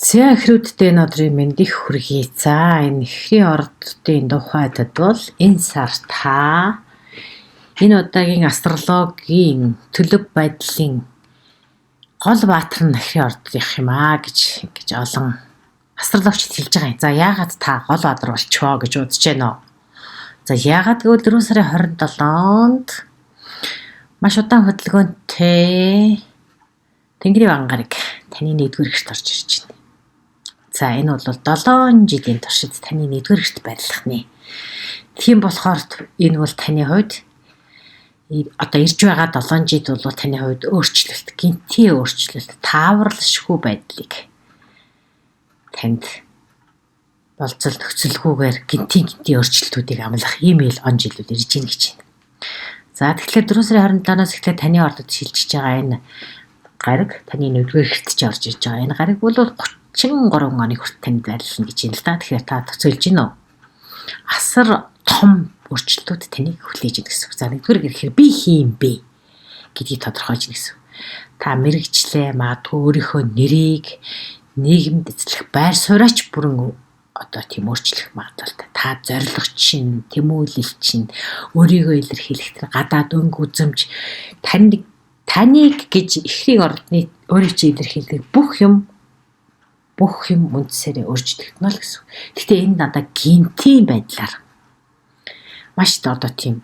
За эхрүүдтэй өдрийн мэндийг хүргэе. За энэ эхрийн ордын тухайтад бол энэ сар та энэ удаагийн астрологийн төлөв байдлын гол баатар нь эхрийн ордод явах юм аа гэж олон астрологчид хэлж байгаа юм. За яагаад та гол баатар болчихоо гэж бодож байна уу? За яагаад гэвэл 4 сарын 27-нд маш удаан хөдөлгөөнтэй Тэнгэрийн вангарыг таны 1-р гэрт орж ирж байна. За энэ бол 7 жилийн туршид таны 1-р гэрт байрлах нэ. Тийм болохоор энэ бол таны хувьд одоо ирж байгаа 7 жил бол таны хувьд өөрчлөлт, гинтийн өөрчлөлт, тааварлшгүй байдлыг танд болцол нөхцөлгүйгээр гинтийн өөрчлөлтүүдийг амлах имэйл он жилүүд ирж ийн гэж байна. За тэгэхээр 4 сарын 27-наас эхлээд таны ордод шилжиж байгаа энэ гариг таны 1-р гэрт ч орж ирж байгаа. Энэ гариг бол 33 оны хүртэл танд байрлана гэж юм л да. Тэгэхээр та төсөөлж гин үү? Асар том өөрчлөлтүүд таныг хүлээж ийн гэсэн үг. За 1-р гэхээр би хийм бэ гэдгийг тодорхойлж ийн гэсэн. Та мэрэгчлээ, магадгүй өөрийнхөө нэрийг нийгэмд эзлэх байр сууриач бүрэн одоо тийм өөрчлөх магадлалтай. Та зорилго чинь, тэмүүлэл чинь, өөрийгөө илэрхийлэх тэр гадаад өнгө үзэмж таныг гэж эхрийн ордны өөрийг чи илэрхийлдэг бүх юм үндсээрээ өөрчлөгдөнө л гэсэн. Гэхдээ энэ надаа гинтийн байдлаар маш одоо тийм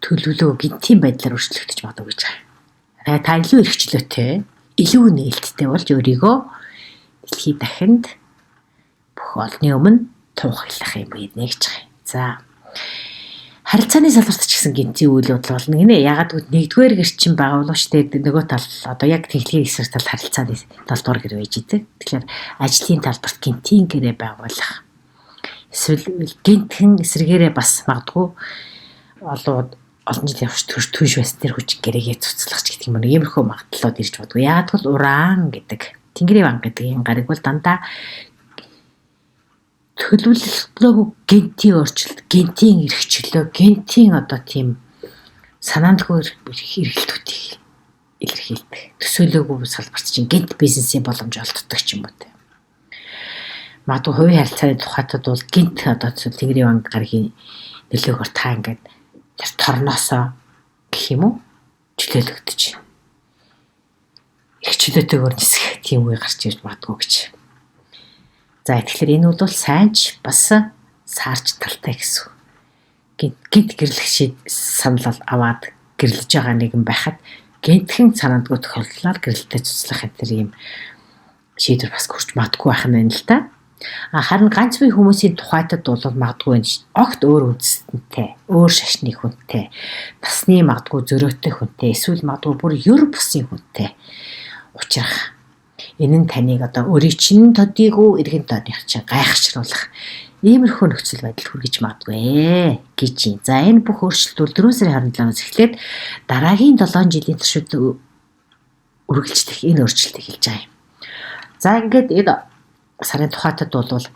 төлөвлөө гинтийн байдлаар өөрчлөгдөж магадгүй гэж байгаа. Та илүү эрхчлөөтэй, илүү нээлттэй болж өөрийгөө дэлхийд дахинд бүх олны өмнө тунхаглах юм байна гэж байгаа. За харилцааны салбарт ч гэсэн гинтийн үйл явдал болно гинэ. Ягаад гэвэл 1-р гэр чинь байгуулагчтай нөгөө тал одоо яг техникийн эсрэг тал харилцааны талбар гэр байж идэг. Тэгэхээр ажлын талбарт гинтийн гэрээ байгуулах. Эсвэл гинтхэн эсрэгээрээ бас магадгүй олон жил явж түүш байсан тэр хүч гэрээгээ цуцлах ч гэдэг юм уу. Иймэрхүү магадлалууд ирж бодгоо. Ягаад гэвэл уран гэдэг Тэнгэрийн ван гэдэг энэ гариг бол дандаа төлөвлөлтөө гинтийн өөрчлөлт, гинтийн эрхчлөө, гинтийн одоо тийм санаандгүй эргэлтүүдийг илэрхийлдэг. Төсөөлөөгүй салбарт чинь гинт бизнесийн боломж олддог ч юм уу те. Магадгүй хувийн харилцааны тухайтад бол гинт одоо Тэнгэрийн ван гаригийн нөлөөгөөр та ингээд тэр торноосоо гэх юм уу чөлөөлөгдөж эрхчлөөтэйгээр нисэх тийм үе гарч ирж магадгүй гэж. За тэгэхээр энэ бол сайнч бас саарч талтай гэсэн. Гинт гэрлэх санал аваад гэрлэж байгаа нэгэн байхад гинтхэн санаандгүй тохиолдлоор гэрэлтэй цуцлах энэ юм шийдвэр бас хүрч магадгүй байх нь байна л да. Харин ганц бие хүмүүсийн тухайтад бол магадгүй огт өөр үндэстэнтэй, өөр шашны хүнтэй, насны магадгүй зөрөөтэй хүнтэй, эсвэл магадгүй бүр ёр бусын хүнтэй учрах. Энэ нь таныг одоо өөрийн чинь төдийгүй эргэн тойрных чинь гайхшруулах иймэрхүү нөхцөл байдал хүргэж магадгүй гэж юм. За энэ бүх өөрчлөлтүүд 4 сарын 27-наас эхлээд дараагийн 7 жилийн туршид үргэлжлэх энэ өөрчлөлтийг хэлж байгаа юм. За ингээд энэ сарын тухайтад бол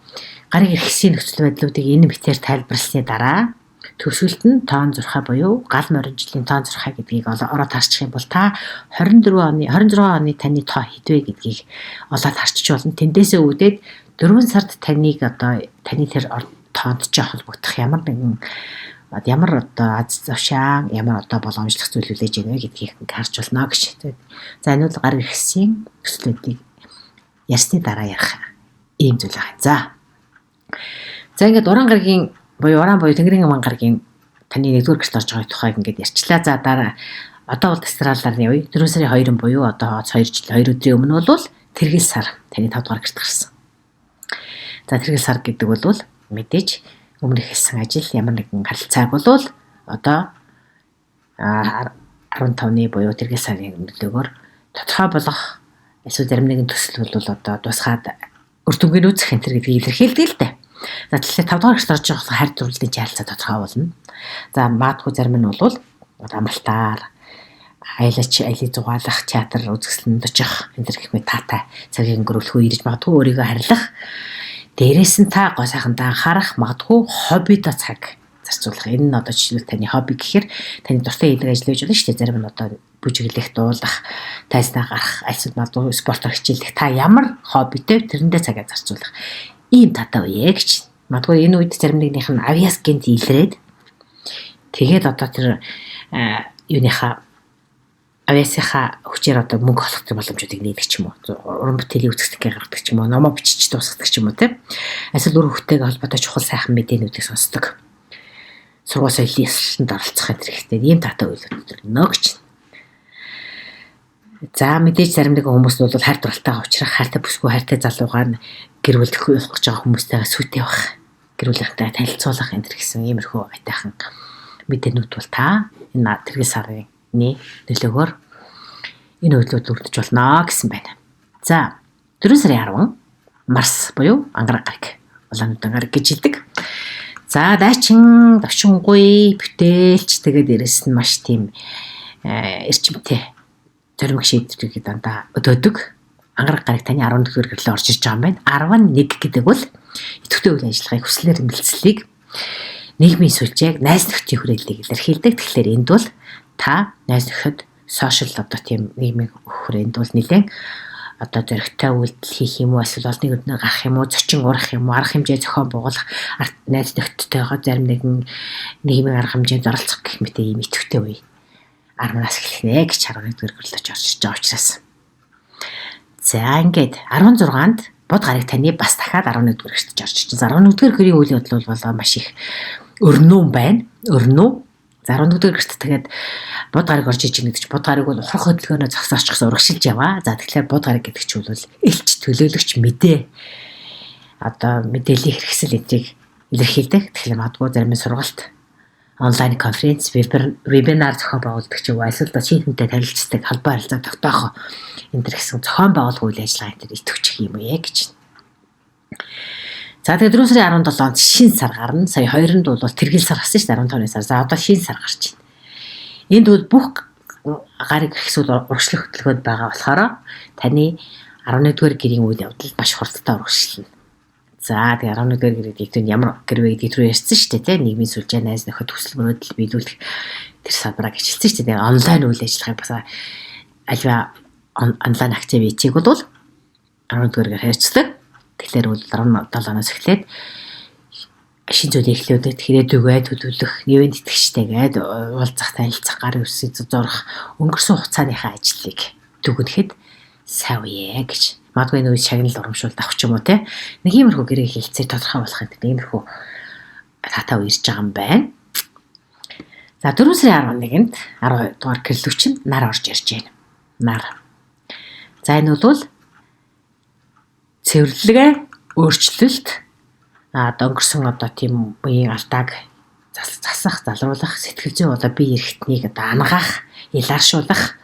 гариг эрхсийн нөхцөл байдлуудыг энэ мэтээр тайлбарласны дараа төвшөлт нь тоон зурхай буюу гал морин жилийн тоон зурхай гэдгийг ороод харчих юм бол та 26 оны таны тоо хэдвэ гэдгийг олоод харчих болно. Тэндээсээ үүдээд 4 сард таныг одоо таны тэр тоонд ч холбогдох ямар одоо аз завшаан ямар одоо боломжлох зүйл үлээж байна вэ гэдгийг харж болно гэж. За энэ бол гариг эрхсийн нөхцөлүүдийг ярьсны дараа ярих ийм зүйл байна. За ингээд уран гаригийн буюу Тэнгэрийн ван гаригийн таны 1-р гэрт орж байгаа тухайг ингээд ярьчлаа. За дараа одоо бол астралаар явъя. 4 сарын 2 буюу одоо 2 жил 2 өдрийн өмнө бол тэргэл сар таны 5-р гэрт гарсан. За тэргэл сар гэдэг бол мэдээж өмнө хийсэн ажил ямар нэгэн харилцааг бол одоо 15-ны буюу тэргэл сарын нөлөөгөөр тодорхой болгох эсвэл зарим нэгэн төсөл бол одоо тусгаад үр дүнгийн үүсэх энэ гэдгийг илэрхийлдэг л дээ. За тэгэхээр 5-р гэрт орж байгаа хайр дурлалын харилцаа тодорхой болно. За магадгүй зарим нь бол амралтаар аялын зугаалах, театр үзэсгэлэнд очих энэ гэх мэт таатай цагийг өнгөрүүлэх үе ирж магадгүй өөрийгөө харьлах. Дээрээс нь та гоо сайхандаа анхаарах магадгүй хоббидо цаг зарцуулах. Энэ нь одоо жишээлбэл таны хобби гэхээр таны дуртай хийдэг ажил байж болно шүү дээ. Зарим нь одоо бүжиглэх, дуулах, тайзнаа гарах, альсууд малдуу спортоор хичээлэх. Та ямар хоббитэй тэрэндээ цагаа зарцуулах. Ийм татав үе гэж. Магадгүй энэ үед зарим нэгнийх нь авьяас гэнт илрээд тэгээд одоо тэр юуныхаа авьяасынхаа хүчээр одоо мөнгө олох боломжуудыг нээдэг ч юм уу. Уран бүтээлийн үзэсгэлэнгээ гаргадаг ч юм уу, номоо бичиж дуусгадаг ч юм уу тийм. Эсвэл үр хөвтэйгээ холбоотой чухал сайхан мэдээнүүдийг сонсдог. Сургууль соёлын ёслолтод оролцох хэрэгтэй. Ийм татаа үйлдэл нөө гэж. За мэдээж зарим нэг хүмүүс бол хайр дурлалтайгаа уулзрах, хайртай бүсгүй хайртай залуугаа гэр бүл төхөх гэж байгаа хүмүүстэйгээ сүйтээ байх. Гэр бүлийнхтэй танилцуулах энэ гэсэн иймэрхүү айтайхан мэдээнүүд бол та энэ тэргийн сарын нөлөөгөөр энэ үйлдэлд үрдэж болно гэсэн байна. За 4 сарын 10 Марс буюу ангараг гараг. Улаан ангараг гэж хэлдэг. За дайчин, давчингүй, бүтээлч тэгээд дээрэс нь маш тийм эрчимтэй зоримог шийдвэрийг дандаа өдөөдөг. Ангараг гараг таны 14-р гэрлөө орж ирж байгаа юм байна. 11 гэдэг бол идэвхтэй үйл ажиллагааг хүслээр эмгэлцлийг нийгмийн сүлжээг найз нөхдийн хүрээллийг илэрхийлдэг. Тэгэхээр энд бол та найз нөхөд сошиал одоо тийм нийгмийн хүрээнд бол нэлээд одоо зөрөгтэй үйлдэл хийх юм уу, эсвэл олонний өднөр гарах юм уу, зочин урах юм уу, арга хэмжээ зохион байгуулах, найз нөхдөдтэйгээ зарим нэгэн нийгмийн арга хэмжээнд оролцох гэх мэт ийм идэвхтэй үе 10-аас эхлэх нэ гэж 11-р гэрлөж орж ирж байгаа учраас. За ингээд 16-нд бод гараг таны бас дахиад 11-р гэрт орж ирж байна. 11-р гэрийн үйл явдал бол маш их өрнөө байна. Өрнөө. За 11-р гэрт тэгээд бод гараг орж иж гэдэг чинь бод гараг бол ухрах хөдөлгөөнөө зогсоочсон урагшилж яваа. За тэгэхээр бод гараг гэдэг чинь бол элч төлөөлөгч мэдээ. Одоо мэдээллийн хэрэгсэл эдрийг илэрхийлдэг. Тэгэхээр магадгүй зарим сургалт, онлайн конференц, вебинар зохион байгуулдаг ч юм уу, эсвэл шинэ хүнтэй танилцдаг, холбоо харилцаа тогтоох энэ төр гэсэн зохион байгуулах үйл ажиллагаа энэ идэвхчих юм ээ гэж. За тэгээд 4 сарын 17-нд шинэ сар гарна. Сая 2-нд бол тэргэл сар гасан шүү дээ 15-ны сар. За одоо шинэ сар гарч байна. Энд бол бүх гараг ихсүүд урагшлах хөтөлбөрөд байгаа болохоор таны 11-р гэрийн үйл явдал маш хурдтай урагшлана. За тэгээ 11-р гэрээ дийгтэн ямар гэр вэ гэдгийг түрүү ярьсан шүү дээ, тийм нийгмийн сүлжээ найз нөхөд хүсэл мөрөөдөл биелүүлэх тэр салбараа гэж хэлсэн шүү дээ. Онлайн үйл ажиллагааг бас альва онлайн активитиг бол 11-р гэр хайрцдаг. Тэгэхээр бол 17-оноос эхлээд шин зүйл эхлүүлээд хэрэгдүгээ төлөвлөх, нэвэнд итгэжтэйгээд уулзах, танилцах, гар үсэг зурх өнгөрсөн хугацааныхаа ажлыг дүгнэхэд сайн үе гэж. Магадгүй энэ үе шагнал урамшуулт авах ч юм уу те. Нэг иймэрхүү гэрээ хэлцээ тодорхой болох юм. Иймэрхүү татаа үе ирж байгаа юм байна. За 4 сарын 11-нд 12 дугаар гэрлүүчин нар орж ирж байна. Нар. За энэ бол цэвэрлэгээ, өөрчлөлт өнгөрсөн одоо тийм үеийн алдааг засах, залруулах, сэтгэл зүйн одоо бие эрхтнийг одоо ангаах, илааршуулах,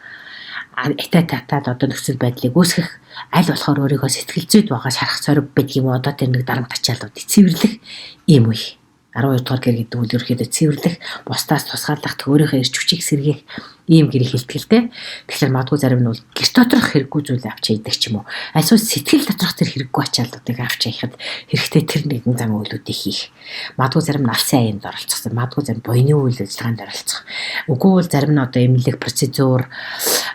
татаад одоо нөхцөл байдлыг үүсгэх, аль болохоор өөрийнхөө сэтгэл зүйд байгаа шарах цориг байдаг юм уу, одоо тэр нэг дарамт ачааллуудыг цэвэрлэх ийм үе. 12 дугаар гэр гэдэг үл ерөөхдөө цэвэрлэх, бусдаас тусгаарлах, өөрийнхөө эрч хүчийг сэргээх ийм гэрийг хэлтгэлтэй. Тэгэхээр магадгүй зарим нь бол гэр доторх хэрэггүй зүйл авч яадаг ч юм уу. Эсвэл сэтгэл доторх тэр хэрэггүй ачааллуудыг авч яхад хэрэгтэй тэр нэгэн зам үйлүүдийг хийх. Магадгүй зарим нь алсын аянд оролцох, магадгүй зарим буйны үйл ажиллагаанд оролцох. Үгүй бол зарим нь одоо эмнэлэг процедур,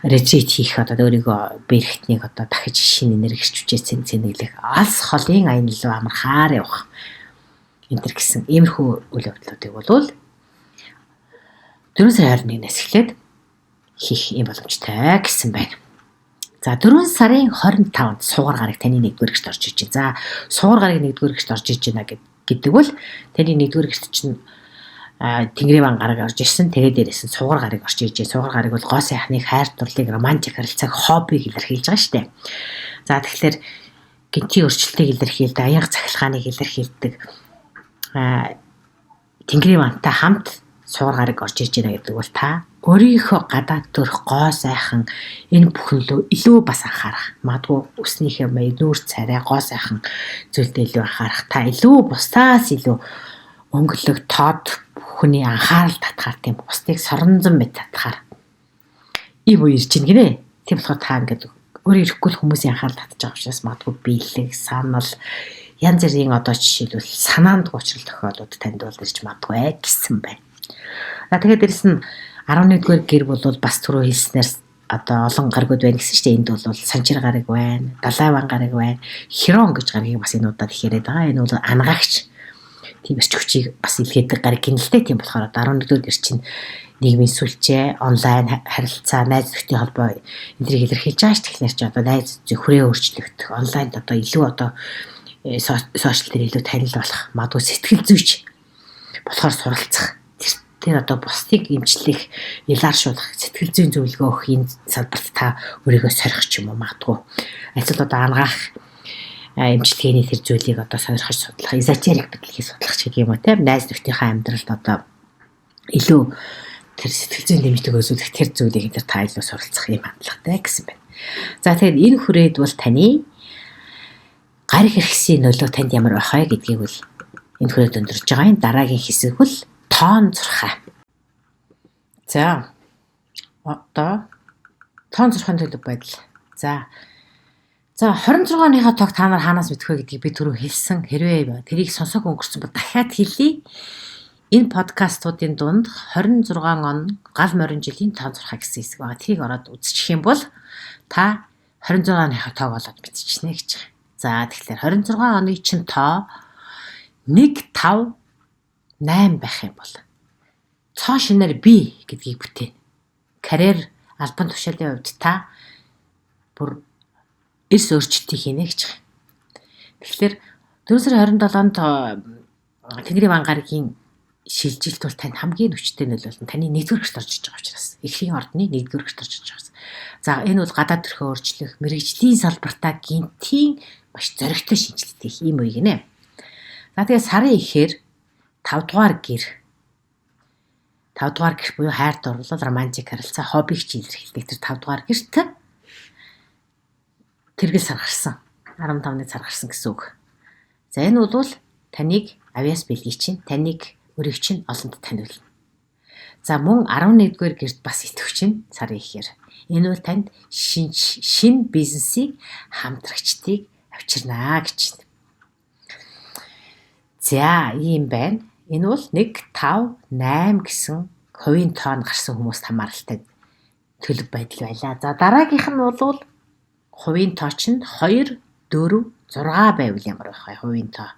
ретрит хийх одоо өөрийгөө бэрхтнийг одоо дахиж шинэ энерги эрч хүчээ цэнэглэх, алс холын аян илүү амархаар явах. Энэ төр гэсэн иймэрхүү үйл явдлуудыг бол 4 сарын 21-ээс эхлээд хийх юм боломжтой гэсэн байна. За 4 сарын 25-нд сугар гараг таны 1-р гэрт орж иж байна. За сугар гараг 1-р гэрт орж иж байна гэдэг бол таны 1-р гэрт чинь Тэнгэрийн ван гараг орж ирсэн. Тэгээд дээрээс нь сугар гараг орж иж байна. Сугар гараг бол гоо сайхны хайр дурлалыг, романтик харилцааг, хоббиг илэрхийлж байгаа шүү дээ. За тэгэхээр гинтийн өөрчлөлтийг илэрхийлдэг, аяга цахилгааныг илэрхийлдэг Тэнгэрийн вантай хамт сугар гараг орж ирж байна гэдэг бол та өөрийнхөө гадаад төрх гоо сайхан энэ бүхнлөө илүү бас анхаарах. Магадгүй өснийхээ нүүр царай гоо сайхан зүйлдээ илүү анхаарах. Та илүү бусдаас илүү өнгөлөг тод бүхний анхаарал татахаар тийм бусдыг соронзон мэт татахаар ийм үе ирж байна гинэ. Тийм болохоор та ингээд өөрөө ирэхгүй хүмүүсийн анхаарал татж байгаа учраас магадгүй биелэг, санал янз бүрийн одоо жишээлбэл санаанд гуйчрал тохиолдод танд бол ирж магадгүй гэсэн байна. Тэгээд дээрэс нь 11-р гэр бол бас түрүү хэлснээр одоо олон гаригуд байна гэсэн чинь энд бол санчир гариг байна, далайван гариг байна, хирон гэж гаригийг бас энэ удаад ихээр байгаа. Энэ бол ангаагч тийм эрч хүчийг бас илгээдэг гариг гинэлтэй. Тийм болохоор 11-р гэр чинь нийгмийн сүлжээ, онлайн харилцаа, найз нөхдийн холбоо эндэрийг илэрхийлж байгаа ш. Тэгэхээр ч одоо найз зүй хүрээ өөрчлөгдөх, онлайнд одоо илүү одоо сошиал дээр илүү танил болох, магадгүй сэтгэл зүйч болохоор суралцах. Тэр одоо бусдыг эмчлэх, илааршуулах, сэтгэл зүйн зөвлөгөө өгөх энэ салбарт та өөрийгөө сорих ч юм уу магадгүй. Эсвэл одоо ангаах эмчилгээний тэр зүйлийг одоо сонирхож судлах, эзотерик мэдлэгийг судлах ч гэх юм уу тийм найз нөхдийнхээ амьдралд одоо илүү тэр сэтгэл зүйн дэмжлэг өзүүлэх тэр зүйлийг тэр та илүү суралцах юм хандлагатай гэсэн байна. За тэгэхээр энэ хүрээд бол таны гариг хэрэгсийн нөлөө танд ямар байх вэ гэдгийг бол энэ хүрээд өндөрж байгаа. Энэ дараагийн хэсэг бол тоон зурхай. За одоо тоон зурхайн төлөв байдал. За 26 оныхоо тог та нар хаанаас мэдэх вэ гэдгийг би түрүү хэлсэн. Хэрвээ тэрийг сонсог өнгөрсөн бол дахиад хэлье. Энэ подкастуудын дунд 26 он гал морин жилийн тоон зурхай гэсэн хэсэг байгаа. Тэрийг ороод үзчих юм бол та 26 оныхоо тог болоод мэдчихнэ гэж. За тэгэхээр 26 оны чинь тоо 158 байх юм бол цоо шинээр би гэдгийг бүтээн. Карьер албан тушаалын хувьд та бүр эрс өөрчлөлтийг хийнэ гэж. Тэгэхээр 427-нд Тэнгэрийн ван гарагийн шилжилт бол танд хамгийн хүчтэй нөлөөлнө. Таны нэгдүгээр гэрт орж иж байгаа учраас. Эхлэлийн ордны нэгдүгээр гэрт орж иж байгаа. За энэ бол гадаад төрхөө өөрчлөх, мэрэгжлийн салбартаа гинтийн маш зоригтой шинжилт хийх юм уу гинэ. За тэгээ сарын ихээр 5 дугаар гэр буюу хайрт орлол, романтик харилцаа, хоббиг ч илэрхийлдэг тэр 5 дугаар гэрт тэргэл сар гарсан. 15-ны сар гарсан гэсэн үг. За энэ бол таныг авиас бэлгийн чинь, таныг өрийг чинь олонд таниулна. За мөн 11-р гэрт бас итгэв чинь сарын ихээр. Энэ бол танд шинэ бизнесийг хамтрагчдыг авчирнаа гэж. За ийм байна. Энэ бол 158 гэсэн хувийн тоон гарсан хүмүүст хамааралтай төлөв байдал байлаа. За дараагийнх нь бол хувийн тоо чинь 2, 4, 6 байвал ямар байх вэ? Хувийн тоо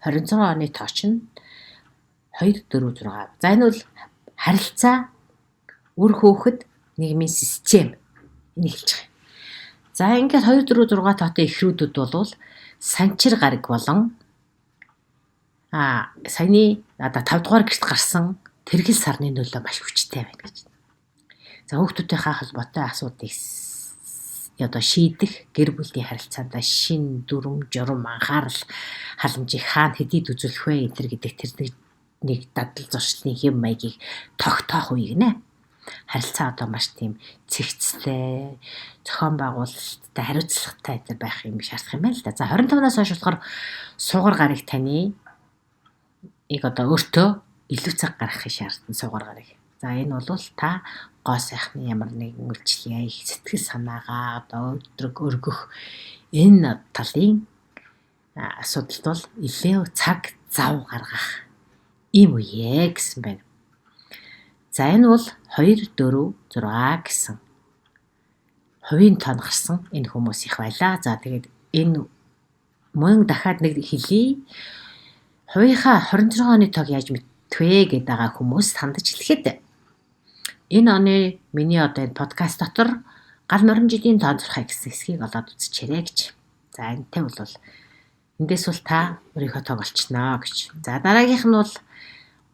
26 оны тоо чинь 2, 4, 6. За энэ бол харилцаа, үр хөөхд, нийгмийн систем энэ хэлж байгаа. За ингээд 2, 4, 6 тоотой эхрүүдүүд бол санчир гариг болон саяны одоо 5 дугаар гэрт гарсан тэргэл сарны нөлөө маш хүчтэй байна гэж. За хүүхдүүдийнхээ холбоотой асуудыг одоо шийдэх, гэр бүлийн харилцаанд шин дүрм, журам, анхаарал, халамжийг хаана хэдийд үзүүлэх вэ энэ гэдэг тэр нэг дадал зуршлын хэм маягийг тогтоох үе гинэ. Харилцаа одоо маш тийм цэгцтэй, зохион байгуулалттай, хариуцлагатай энэ байх юм шаардах юм байна л да. За 25-наас хойш болохоор суугар гарыг таны одоо өөртөө илүү цаг гаргахыг шаардсан суугар гарыг. За энэ бол та гоо сайхны ямар нэгэн үйлчлэгээ, сэтгэл санаагаа одоо өргөх энэ талын асуудалд бол илүү цаг зав гаргах юм үе гэсэн байна. За энэ бол 2, 4, 6 гэсэн хувийн тоон гарсан энэ хүмүүс их байлаа. За тэгээд энэ мөн дахиад нэг хэлье. Хувийнхаа 26 оны тоог яаж мэдвэ гэдэг байгаа хүмүүс хандаж хэлэхэд энэ оны миний одоо энэ подкаст дотор гал морин жилийн тоон зурхай гэсэн хэсгийг олоод үзчихээрэй гэж. За энэтэй бол эндээс бол та өөрийнхөө тоог олчихноо гэж. За дараагийнх нь бол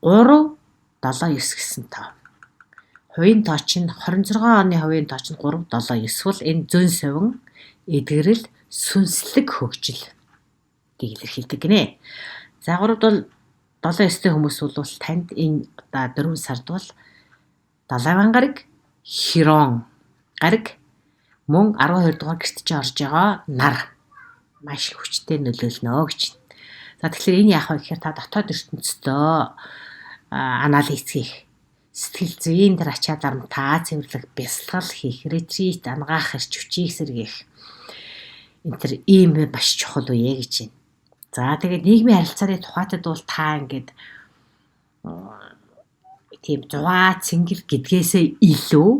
3, 7, 9 гэсэн тоо. Хувийн тоо чинь 26 оны хувийн тоо чинь 3, 7, 9 бол энэ зүүн совин эдгэрэл сүнслэг хөгжил илэрхийлдэг гинэ. За 3 бол 7, 9-тэй хүмүүс бол танд энэ одоо 4 сард бол далайван гариг, хирон гариг, мөн 12 дугаар гэрт ч орж байгаа нар маш хүчтэй нөлөөлнө гэж. За тэгэхээр энэ яах вэ гэхээр та дотоод ертөнцийн анализ хийх, сэтгэл зүйн дээр ачаад дарамтаа цэвэрлэх, бясалгал хийх, ретрит, ангаах, эрч хүчийг сэргээх энэ төр ийм маш чухал үе гэж байна. За тэгээд нийгмийн харилцааны тухайтад бол та ингээд тийм зугаа цэнгэл гэдгээсээ илүү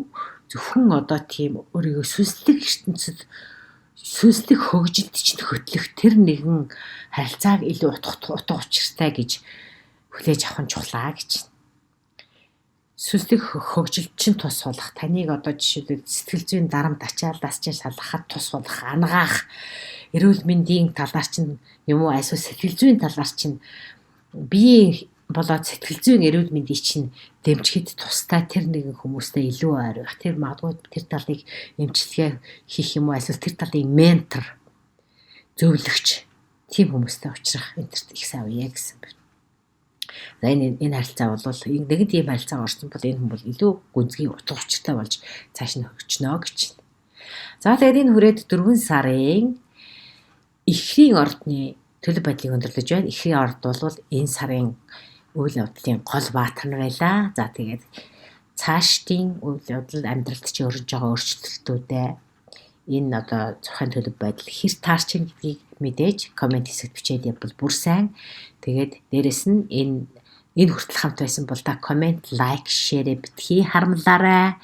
зөвхөн одоо тийм өөрийгөө сүнслэг ертөнцид сүнслэг хөгжилд чинь хөтлөх тэр нэгэн харилцааг илүү утга учиртай гэж хүлээж авах нь чухлаа гэж. Сүнслэг хөгжилд чинь тус болох таныг одоо жишээлбэл сэтгэл зүйн дарамт ачааллаас чинь шалгахад тус болох ангаах эрүүл мэндийн талаар чинь юм уу эсвэл сэтгэл зүйн талаар чинь биеийн болоод сэтгэл зүйн эрүүл мэндийг чинь дэмжихэд тустай тэр нэгэн хүмүүстэй илүү ойр байх. Тэр магадгүй тэр талыг эмчилгээ хийх юм уу эсвэл тэр талын ментор зөвлөгч тийм хүмүүстэй уулзах интернет их сайн үе гэсэн байна. За энэ харилцаа бол нэгэн тийм харилцаа орсон бол энэ хүн бол илүү гүнзгий утга учиртай болж цааш нь хөгжнө гэж байна. За тэгээд энэ хүрээд 4 сарын эхрийн ордны төлөв байдлыг өндөрлөж байна. Эхрийн орд бол энэ сарын үйл явдлын гол баатар нар байлаа. За тэгээд цаашдын үйл явдал амьдралд чи өрнөж байгаа өөрчлөлтүүдээ энэ одоо зурхайн төлөв байдал хэр таарч ийн гэдгийг мэдээж комент хэсэгт бичээд явбал бүр сайн. Тэгээд дээрэс нь энэ хүртэл хамт байсан бол та комент, лайк, шеэр битгий харамлаарай.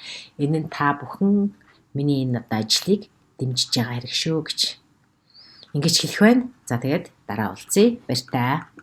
Энэ нь та бүхэн миний энэ одоо ажлыг дэмжиж байгаа хэрэг шүү гэж ингэж хэлэх байна. За тэгээд дараа уулзъя. Баяр таа.